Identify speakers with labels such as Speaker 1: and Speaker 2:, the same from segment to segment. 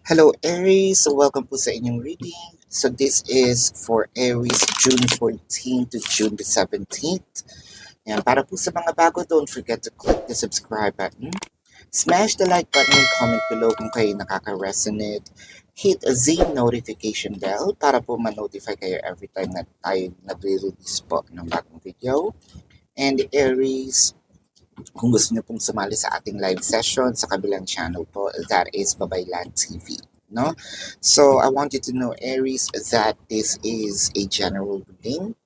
Speaker 1: Hello Aries, welcome po sa inyong reading. So this is for Aries June 14 to June the 17th. Yan, para po sa mga bago, don't forget to click the subscribe button. Smash the like button and comment below kung kayo nakaka-resonate. Hit a Z notification bell para po ma-notify kayo every time na tayo nagre-release po ng bagong video. And Aries, kung gusto niyo pong sumali sa ating live session sa kabilang channel po, that is Babaylan TV. No? So I want you to know, Aries, that this is a general reading.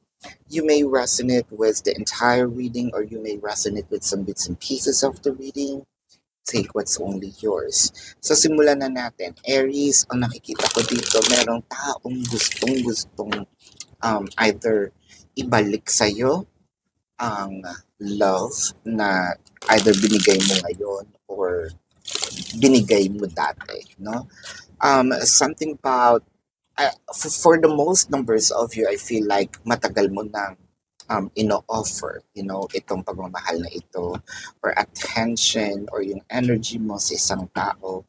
Speaker 1: You may resonate with the entire reading or you may resonate with some bits and pieces of the reading. Take what's only yours. So simulan na natin. Aries, ang nakikita ko dito, merong taong gustong either ibalik sa'yo ang love na either binigay mo ngayon or binigay mo dati, no? Something about for the most numbers of you, I feel like matagal mo nang ino-offer, itong pagmamahal na ito or attention or yung energy mo sa isang tao.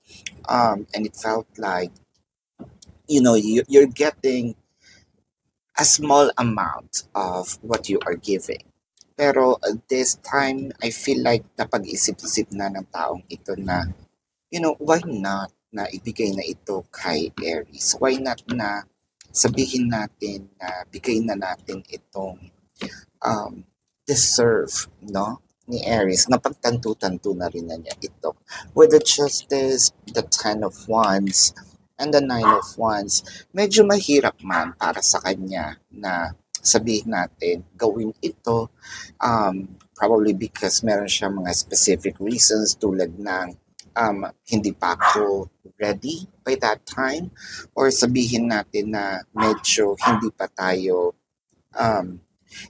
Speaker 1: And it felt like, you're getting a small amount of what you are giving. Pero this time, I feel like napag-isip-isip na ng taong ito na, why not na ibigay na ito kay Aries? Why not na sabihin natin na bigay na natin itong deserve, no? Ni Aries, napagtanto-tanto na rin na niya ito. With the Justice, the Ten of Wands, and the Nine of Wands, medyo mahirap man para sa kanya na sabihin natin, gawin ito, probably because meron siya mga specific reasons tulad ng hindi pa ako ready by that time, or sabihin natin na medyo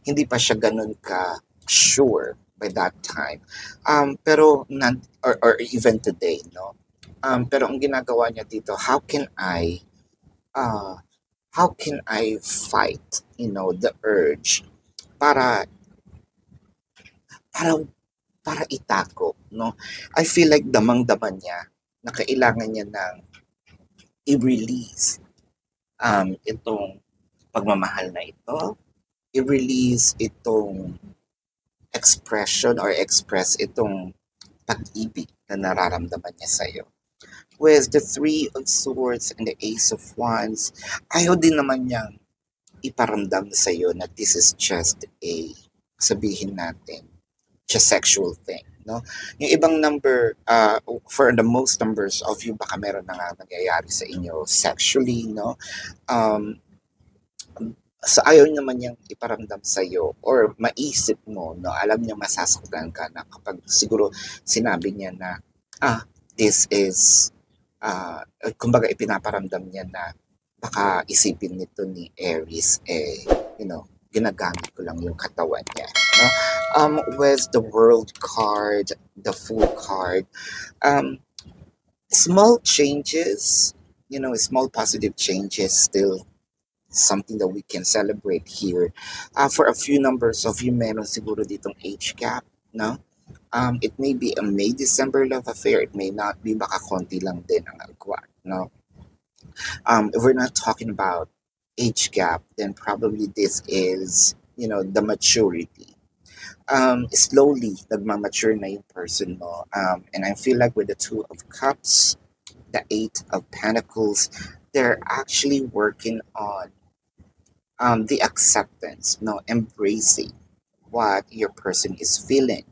Speaker 1: hindi pa siya ganun ka sure by that time. Pero or even today, no? Pero ang ginagawa niya dito, how can I fight, the urge para para para itako, no? I feel like damang-daman niya na kailangan niya ng i-release itong pagmamahal na ito, i-release itong expression or express itong pag-ibig na nararamdaman niya sa'yo. With the Three of Swords and the Ace of Wands, ayaw din naman niyang iparamdam sa iyo na this is just sabihin natin, just sexual thing, no? Yung ibang number, for the most numbers of you, baka meron na nga nangyayari sa inyo sexually, no? So ayaw naman niyang iparamdam sa iyo or maisip mo, no? Alam niya masasaktan ka na kapag siguro sinabi niya na, this is kumbaga ipinaparamdam niya na baka isipin nito ni Aries, ginagamit ko lang yung katawan niya, no? With the World card, the Fool card, small changes, small positive changes, still something that we can celebrate here. For a few numbers of you, meron siguro ditong age gap, no? It may be a May-December love affair. It may not be, baka konti lang din ang agwat, no? If we're not talking about age gap, then probably this is, the maturity. Slowly, nagmamature na yung person mo. And I feel like with the Two of Cups, the Eight of Pentacles, they're actually working on the acceptance, embracing what your person is feeling.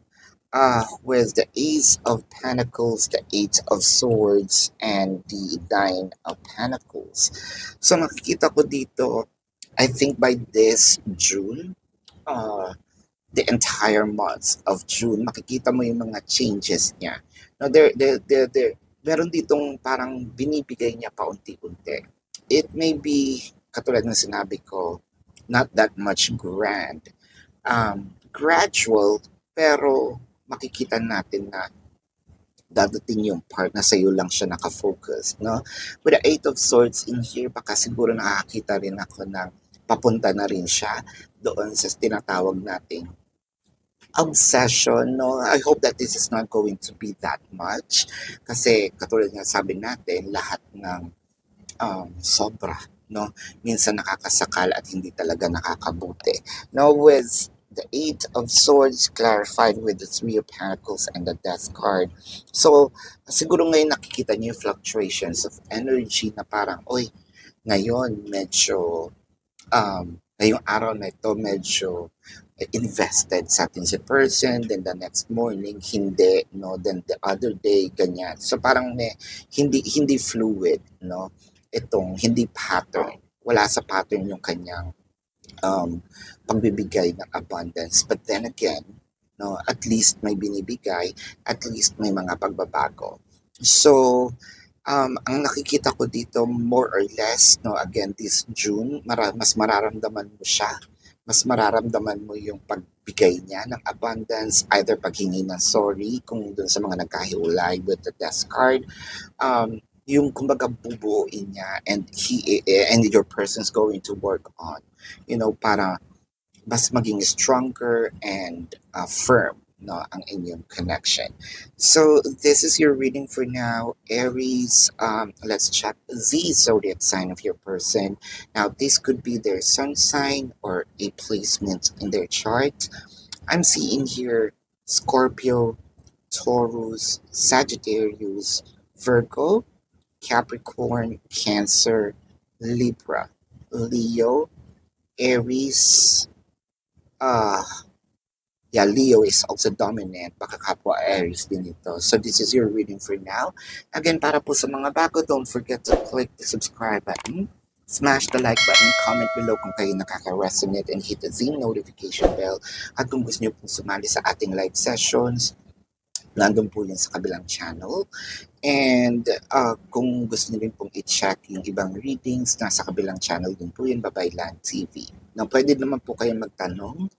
Speaker 1: With the Ace of Pentacles, the Eight of Swords, and the Nine of Pentacles. So nakikita ko dito, I think by this June, the entire month of June, makikita mo yung mga changes niya. Now, meron ditong parang binibigay niya paunti-unti. It may be, katulad ng sinabi ko, not that much grand. Gradual, pero makikita natin na dadating yung part na sa'yo lang siya nakafocus, no? With the Eight of Swords in here, baka siguro nakakita rin ako ng papunta na rin siya doon sa tinatawag nating obsession, no? I hope that this is not going to be that much. Kasi katulad nga sabi natin, lahat ng sobra, no? Minsan nakakasakal at hindi talaga nakakabuti. Now with the Eight of Swords clarified with the Three of Pentacles and the Death card. So, siguro ngayon nakikita niyo yung fluctuations of energy na parang, oy, ngayon medyo ngayong araw na ito medyo invested sa atin si person, then the next morning hindi, no, then the other day ganyan. So parang hindi fluid, no, itong hindi pattern, wala sa pattern yung kanyang pagbibigay ng abundance. But then again, no, at least may binibigay, at least may mga pagbabago. So ang nakikita ko dito more or less, no, again this June, mas mararamdaman mo siya. Mas mararamdaman mo yung pagbigay niya ng abundance, either paghingi ng sorry kung dun sa mga nagkahiwalay with the Death card, yung kumbaga bubuuin niya, and your person's going to work on, you know, para mas maging stronger and firm, no, ang inyong connection. So this is your reading for now, Aries. Let's check the zodiac sign of your person. Now this could be their sun sign or a placement in their chart. I'm seeing here Scorpio, Taurus, Sagittarius, Virgo, Capricorn, Cancer, Libra, Leo, Aries. Leo is also dominant. Baka kapwa Aries din ito. So this is your reading for now. Again, para po sa mga bago, don't forget to click the subscribe button, smash the like button, comment below kung kayo nakaka-resonate, and hit the notification bell. At kung gusto niyo pong sumali sa ating live sessions, nandun po yun sa kabilang channel. And kung gusto niyo rin pong i-check yung ibang readings, nasa kabilang channel din po yun, Babaylan TV. Now, pwede naman po kayong magtanong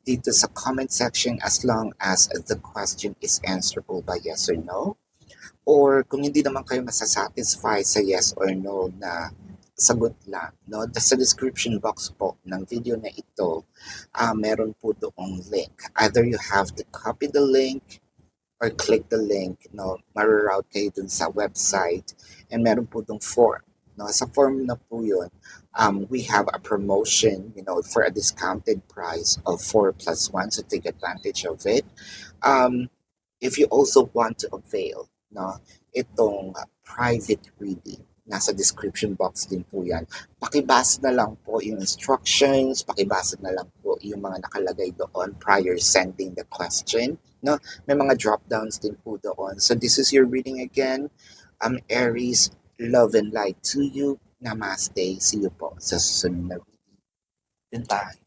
Speaker 1: dito sa comment section as long as the question is answerable by yes or no. Or kung hindi naman kayo masasatisfy sa yes or no na sagot lang, no, sa description box po ng video na ito, meron po doong link. Either you have to copy the link or click the link, no, mariroute kayo dun sa website, and meron po dong form. No, sa form na po yun, we have a promotion, you know, for a discounted price of 4+1, so take advantage of it. If you also want to avail, no, itong private reading, nasa description box din po yan. Pakibasa na lang po yung instructions, pakibasa na lang po yung mga nakalagay doon prior sending the question. No, may mga drop downs din po doon. So this is your reading again. Aries, love and light to you. Namaste. See you po sa susunod na reading. Goodbye.